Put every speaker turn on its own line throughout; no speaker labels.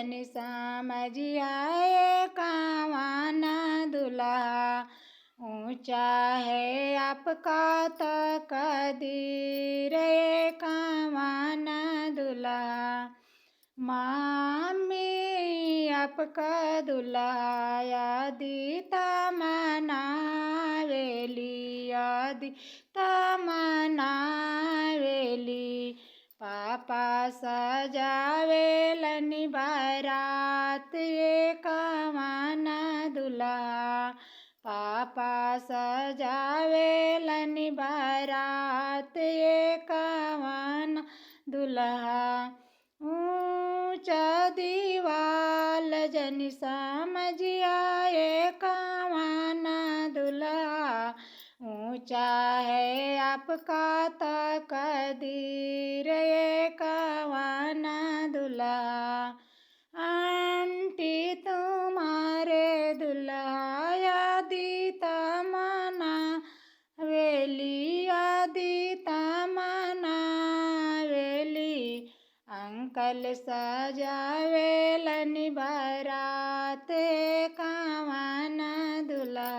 जन समझिए कावाना दुल्हा। ऊंचा है आपका तकदीर ये कावाना दुल्हा। मामी आपका दुल्हा यादी तमनावेली, यादी तमनावेली। पापा सजावेलनि बारात ये कावाना दुल्हा। पापा सजावेलनि बारात ये कावाना दुल्हा। ऊंचा दीवाल जन समझिया ये कावाना दुल्हा। ऊंचा है आपका तकदीर ये कावाना दुल्हा। आंटी तुम्हारे दुल्हा यादी तमनावेली, यादी तमनावेली। अंकल सजावेलनि बारात ये कावाना दुल्हा।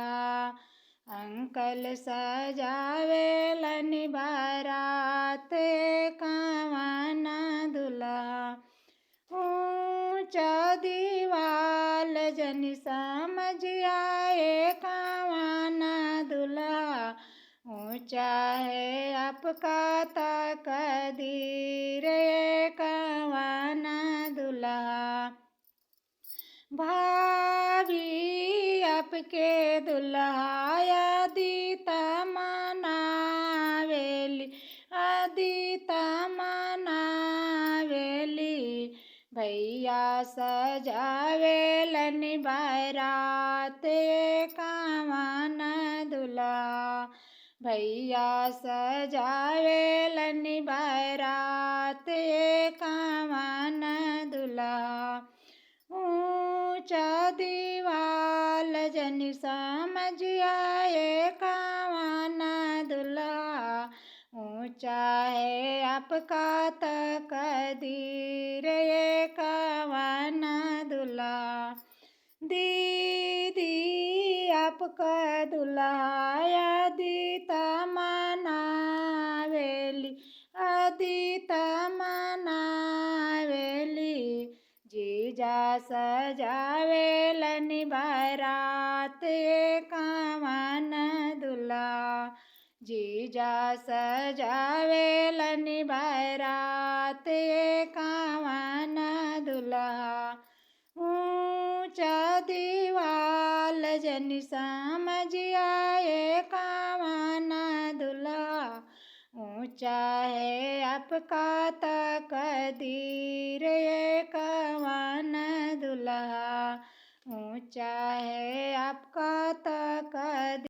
अंकल सजावेलनि बारात ये कावाना दुल्हा। ऊंचा दीवाल जन समझिया ये कावाना दुल्हा। ऊंचा है आपका तकदीर ये कावाना दुल्हा। भाभी आपके दुल्हा यादी तमनावेली, यादी तमनावेली। भैया सजावेलनि बारात ये कावाना दुल्हा। भैया सजावेलनि बारात ये कावाना दुल्हा। ऊंचा दीवाल जन समझिया ये कावाना दुल्हा। ऊंचा है आपका तकदीर ये कावाना दुल्हा। दीदी आपका दुल्हा यादी तमनावेली, यादी तमनावेली। जीजा सजावेलनि बारात ये कावाना दुल्हा। जीजा सजावेलनि बारात ये कावाना दुल्हा। ऊंचा दीवाल जन समझिया ये कावाना दुल्हा। ऊंचा है आपका तकदीर ये कावाना दुल्हा। ऊंचा है आपका तकदीर।